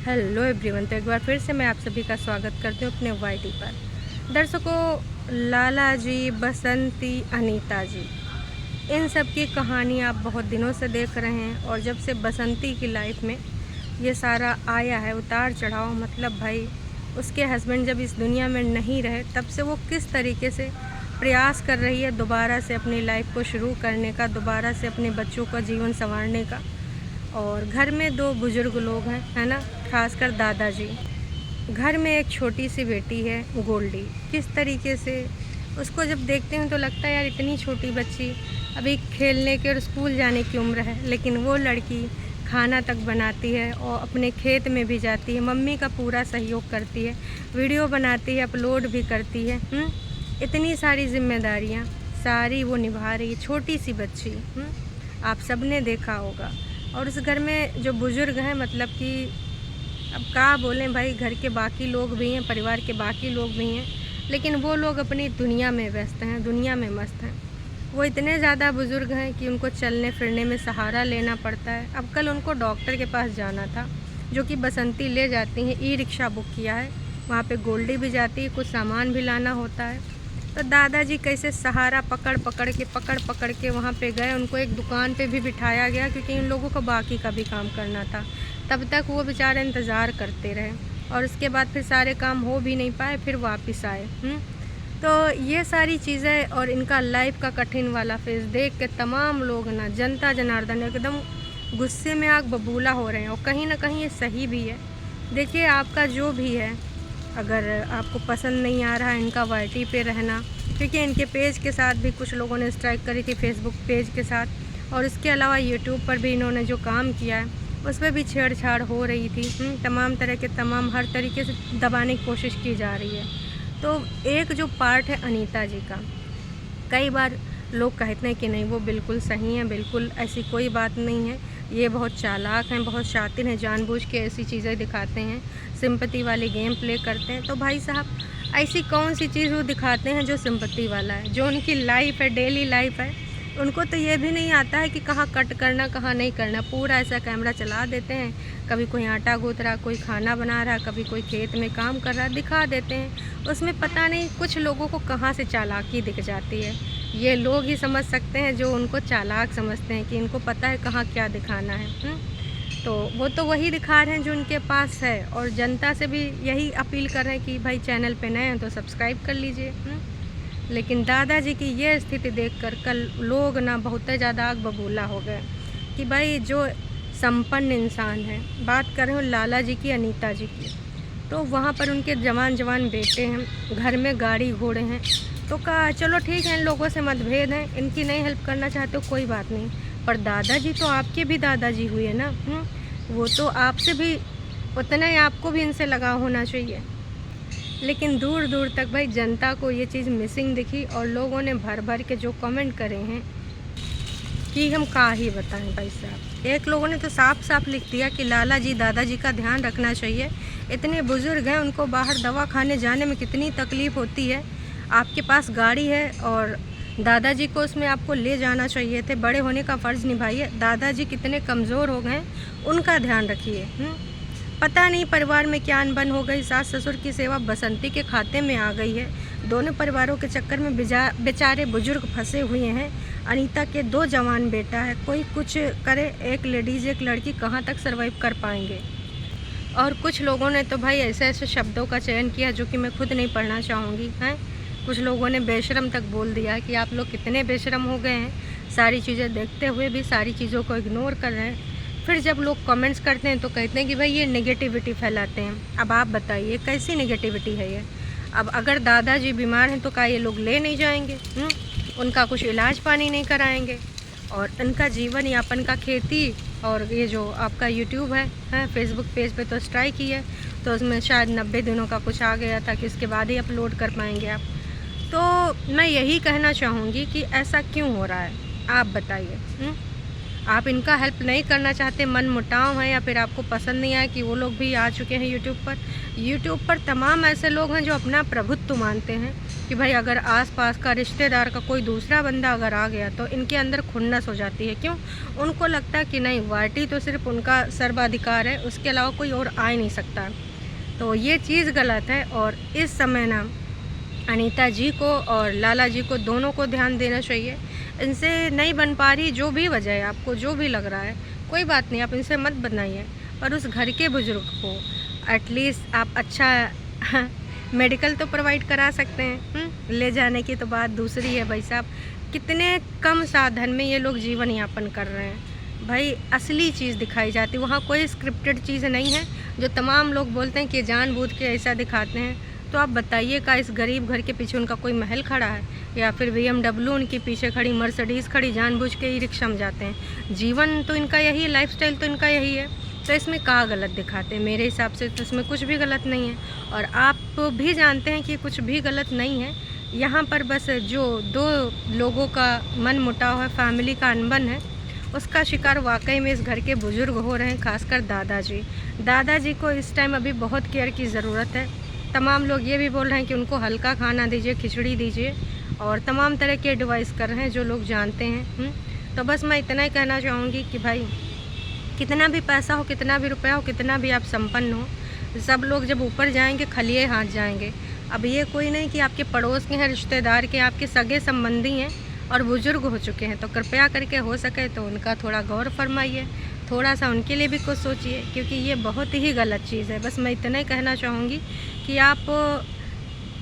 Hello everyone. तो एक बार फिर से मैं आप सभी का स्वागत करती हूँ अपने वाईटी पर। दर्शकों, लाला जी, बसंती, अनीता जी, इन सब की कहानी आप बहुत दिनों से देख रहे हैं। और जब से बसंती की लाइफ में ये सारा आया है उतार चढ़ाव, मतलब भाई उसके हस्बैंड जब इस दुनिया में नहीं रहे तब से वो किस तरीके से प्रयास कर रही है दोबारा से अपनी लाइफ को शुरू करने का, दोबारा से अपने बच्चों का जीवन संवारने का। और घर में दो बुज़ुर्ग लोग हैं, है ना, खासकर दादाजी। घर में एक छोटी सी बेटी है गोल्डी। किस तरीके से उसको जब देखते हैं तो लगता है यार इतनी छोटी बच्ची, अभी खेलने के और स्कूल जाने की उम्र है, लेकिन वो लड़की खाना तक बनाती है और अपने खेत में भी जाती है, मम्मी का पूरा सहयोग करती है, वीडियो बनाती है, अपलोड भी करती है। इतनी सारी जिम्मेदारियाँ सारी वो निभा रही है, छोटी सी बच्ची। आप सब ने देखा होगा। और उस घर में जो बुज़ुर्ग हैं, मतलब कि अब क्या बोलें भाई, घर के बाकी लोग भी हैं, परिवार के बाकी लोग भी हैं, लेकिन वो लोग अपनी दुनिया में व्यस्त हैं, दुनिया में मस्त हैं। वो इतने ज़्यादा बुज़ुर्ग हैं कि उनको चलने फिरने में सहारा लेना पड़ता है। अब कल उनको डॉक्टर के पास जाना था, जो कि बसंती ले जाती हैं, ई रिक्शा बुक किया है, वहाँ पे गोल्डी भी जाती है, कुछ सामान भी लाना होता है। तो दादाजी कैसे सहारा पकड़ पकड़ के वहाँ पे गए। उनको एक दुकान पे भी बिठाया गया क्योंकि इन लोगों को बाकी का भी काम करना था। तब तक वो बेचारे इंतज़ार करते रहे और उसके बाद फिर सारे काम हो भी नहीं पाए, फिर वापस आए। तो ये सारी चीज़ें और इनका लाइफ का कठिन वाला फेज़ देख के तमाम लोग ना, जनता जनार्दन एकदम गुस्से में आग बबूला हो रहे हैं। और कहीं ना कहीं ये सही भी है। देखिए, आपका जो भी है, अगर आपको पसंद नहीं आ रहा है इनका वाईटी पे रहना, क्योंकि इनके पेज के साथ भी कुछ लोगों ने स्ट्राइक करी थी, फेसबुक पेज के साथ, और इसके अलावा यूट्यूब पर भी इन्होंने जो काम किया है उस पर भी छेड़छाड़ हो रही थी। तमाम तरह के हर तरीके से दबाने की कोशिश की जा रही है। तो एक जो पार्ट है अनीता जी का, कई बार लोग कहते हैं कि नहीं वो बिल्कुल सही है, बिल्कुल ऐसी कोई बात नहीं है, ये बहुत चालाक हैं, बहुत शातिर हैं, जानबूझ के ऐसी चीज़ें दिखाते हैं, सिंपैथी वाली गेम प्ले करते हैं। तो भाई साहब, ऐसी कौन सी चीज़ वो दिखाते हैं जो सिंपैथी वाला है? जो उनकी लाइफ है, डेली लाइफ है, उनको तो ये भी नहीं आता है कि कहाँ कट करना, कहाँ नहीं करना। पूरा ऐसा कैमरा चला देते हैं, कभी कोई आटा गूँथ रहा, कोई खाना बना रहा, कभी कोई खेत में काम कर रहा, दिखा देते हैं। उसमें पता नहीं कुछ लोगों को कहाँ से चालाकी दिख जाती है। ये लोग ही समझ सकते हैं जो उनको चालाक समझते हैं कि इनको पता है कहाँ क्या दिखाना है। तो वो तो वही दिखा रहे हैं जो उनके पास है। और जनता से भी यही अपील कर रहे हैं कि भाई चैनल पे नए हैं तो सब्सक्राइब कर लीजिए। लेकिन दादाजी की ये स्थिति देखकर कल लोग ना बहुत ज़्यादा आग बबूला हो गए कि भाई जो संपन्न इंसान है, बात कर रहे हो लाला जी की, अनीता जी की, तो वहाँ पर उनके जवान जवान बेटे हैं, घर में गाड़ी घोड़े हैं। तो कहा चलो ठीक है, इन लोगों से मतभेद हैं, इनकी नहीं हेल्प करना चाहते हो कोई बात नहीं, पर दादाजी तो आपके भी दादाजी हुए ना। वो तो आपसे भी उतना ही, आपको भी इनसे लगाव होना चाहिए। लेकिन दूर दूर तक भाई जनता को ये चीज़ मिसिंग दिखी और लोगों ने भर भर के जो कमेंट करे हैं कि हम क्या ही बताएं भाई साहब। एक लोगों ने तो साफ साफ लिख दिया कि लाला जी, दादाजी का ध्यान रखना चाहिए, इतने बुज़ुर्ग हैं, उनको बाहर दवा खाने जाने में कितनी तकलीफ़ होती है, आपके पास गाड़ी है और दादाजी को उसमें आपको ले जाना चाहिए थे, बड़े होने का फ़र्ज़ निभाइए। दादाजी कितने कमज़ोर हो गए, उनका ध्यान रखिए। पता नहीं परिवार में क्या अनबन हो गई, सास ससुर की सेवा बसंती के खाते में आ गई है। दोनों परिवारों के चक्कर में बेचारे बुजुर्ग फंसे हुए हैं। अनीता के 2 जवान बेटा है, कोई कुछ करे, एक लेडीज़ एक लड़की कहाँ तक सर्वाइव कर पाएंगे। और कुछ लोगों ने तो भाई ऐसे ऐसे शब्दों का चयन किया जो कि मैं खुद नहीं पढ़ना चाहूँगी। हैं, कुछ लोगों ने बेशरम तक बोल दिया कि आप लोग कितने बेशरम हो गए हैं, सारी चीज़ें देखते हुए भी सारी चीज़ों को इग्नोर कर रहे हैं। फिर जब लोग कमेंट्स करते हैं तो कहते हैं कि भाई ये नेगेटिविटी फैलाते हैं। अब आप बताइए कैसी नेगेटिविटी है ये? अब अगर दादाजी बीमार हैं तो क्या ये लोग ले नहीं जाएंगे? उनका कुछ इलाज पानी नहीं कराएंगे? और इनका जीवन यापन का खेती और ये जो आपका यूट्यूब है, फेसबुक पेज पे तो स्ट्राइक ही है, तो उसमें शायद 90 दिनों का कुछ आ गया था कि इसके बाद ही अपलोड कर पाएंगे आप। तो मैं यही कहना चाहूँगी कि ऐसा क्यों हो रहा है, आप बताइए। आप इनका हेल्प नहीं करना चाहते, मन मुटाव है, या फिर आपको पसंद नहीं आया कि वो लोग भी आ चुके हैं यूट्यूब पर। यूट्यूब पर तमाम ऐसे लोग हैं जो अपना प्रभुत्व मानते हैं, कि भाई अगर आसपास का रिश्तेदार का कोई दूसरा बंदा अगर आ गया तो इनके अंदर खुन्नस हो जाती है। क्यों? उनको लगता है कि नहीं, वाटी तो सिर्फ उनका सर्वाधिकार है, उसके अलावा कोई और आ ही नहीं सकता। तो ये चीज़ गलत है। और इस समय ना अनीता जी को और लाला जी को दोनों को ध्यान देना चाहिए। इनसे नहीं बन पा रही, जो भी वजह है, आपको जो भी लग रहा है, कोई बात नहीं, आप इनसे मत बनाइए। पर उस घर के बुज़ुर्ग को एटलीस्ट आप अच्छा मेडिकल तो प्रोवाइड करा सकते हैं। ले जाने की तो बात दूसरी है भाई साहब। कितने कम साधन में ये लोग जीवन यापन कर रहे हैं। भाई असली चीज़ दिखाई जाती है, वहाँ कोई स्क्रिप्टेड चीज़ नहीं है जो तमाम लोग बोलते हैं कि जानबूझ के ऐसा दिखाते हैं। तो आप बताइएगा, इस गरीब घर के पीछे उनका कोई महल खड़ा है या फिर BMW उनके पीछे खड़ी, मर्सिडीज़ खड़ी, जानबूझ के ही रिक्शा में जाते हैं। जीवन तो इनका यही है, लाइफस्टाइल तो इनका यही है। तो इसमें क्या गलत दिखाते हैं? मेरे हिसाब से तो इसमें कुछ भी गलत नहीं है। और आप भी जानते हैं कि कुछ भी गलत नहीं है। यहाँ पर बस जो दो लोगों का मन मुटाव है, फैमिली का अनबन है, उसका शिकार वाकई में इस घर के बुज़ुर्ग हो रहे हैं, खासकर दादाजी। दादाजी को इस टाइम अभी बहुत केयर की ज़रूरत है। तमाम लोग ये भी बोल रहे हैं कि उनको हल्का खाना दीजिए, खिचड़ी दीजिए, और तमाम तरह के एडवाइस कर रहे हैं जो लोग जानते हैं। तो बस मैं इतना ही कहना चाहूँगी कि भाई कितना भी पैसा हो, कितना भी रुपया हो, कितना भी आप संपन्न हो, सब लोग जब ऊपर जाएंगे खलिए हाथ जाएंगे। अब ये कोई नहीं कि आपके पड़ोस के हैं, रिश्तेदार के, आपके सगे संबंधी हैं और बुज़ुर्ग हो चुके हैं। तो कृपया करके हो सके तो उनका थोड़ा गौर फरमाइए, थोड़ा सा उनके लिए भी कुछ सोचिए, क्योंकि ये बहुत ही गलत चीज़ है। बस मैं इतना ही कहना चाहूँगी कि आप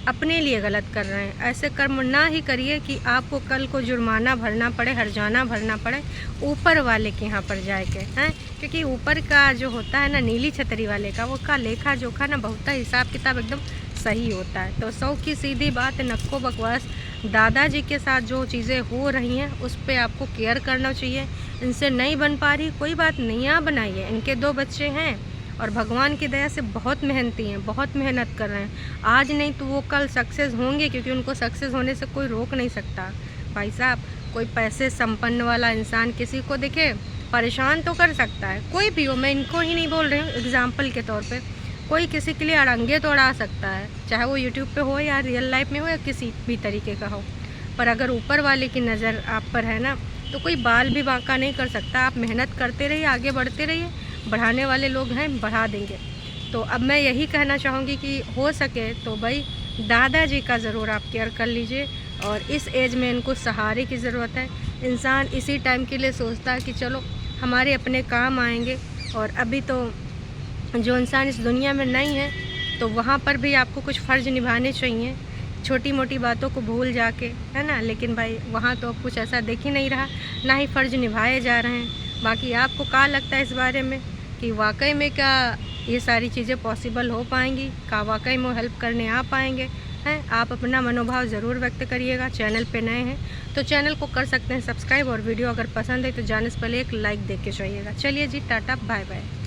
अपने लिए गलत कर रहे हैं। ऐसे कर्म ना ही करिए कि आपको कल को जुर्माना भरना पड़े, हर्जाना भरना पड़े ऊपर वाले के यहाँ पर जाके, हैं। क्योंकि ऊपर का जो होता है ना, नीली छतरी वाले का, वो का लेखा जोखा ना बहुत हिसाब किताब एकदम सही होता है। तो 100 की सीधी बात है, नक्को बकवास। दादाजी के साथ जो चीज़ें हो रही हैं उस पर आपको केयर करना चाहिए। इनसे नहीं बन पा रही, कोई बात नहीं, आप बनाइए। इनके 2 बच्चे हैं और भगवान की दया से बहुत मेहनती हैं, बहुत मेहनत कर रहे हैं। आज नहीं तो वो कल सक्सेस होंगे, क्योंकि उनको सक्सेस होने से कोई रोक नहीं सकता। भाई साहब, कोई पैसे संपन्न वाला इंसान किसी को दिखे परेशान तो कर सकता है, कोई भी हो, मैं इनको ही नहीं बोल रही हूँ, एग्जाम्पल के तौर पे कोई किसी के लिए अड़ंगे तो अड़ा सकता है, चाहे वो यूट्यूब पे हो या रियल लाइफ में हो या किसी भी तरीके का हो। पर अगर ऊपर वाले की नज़र आप पर है ना, तो कोई बाल भी बांका नहीं कर सकता। आप मेहनत करते रहिए, आगे बढ़ते रहिए, बढ़ाने वाले लोग हैं, बढ़ा देंगे। तो अब मैं यही कहना चाहूँगी कि हो सके तो भाई दादाजी का ज़रूर आप केयर कर लीजिए। और इस एज में इनको सहारे की ज़रूरत है। इंसान इसी टाइम के लिए सोचता है कि चलो हमारे अपने काम आएंगे, और अभी तो जो इंसान इस दुनिया में नहीं है तो वहाँ पर भी आपको कुछ फ़र्ज़ निभाने चाहिए, छोटी मोटी बातों को भूल जाके, है ना। लेकिन भाई वहाँ तो अब कुछ ऐसा दिख ही नहीं रहा, ना ही फ़र्ज़ निभाए जा रहे हैं। बाकी आपको क्या लगता है इस बारे में कि वाकई में क्या ये सारी चीज़ें पॉसिबल हो पाएंगी? क्या वाकई में हेल्प करने आ पाएंगे? हैं, आप अपना मनोभाव ज़रूर व्यक्त करिएगा। चैनल पे नए हैं तो चैनल को कर सकते हैं सब्सक्राइब, और वीडियो अगर पसंद है तो जाने से पहले एक लाइक दे के जाइएगा। चलिए जी, टाटा, बाय बाय।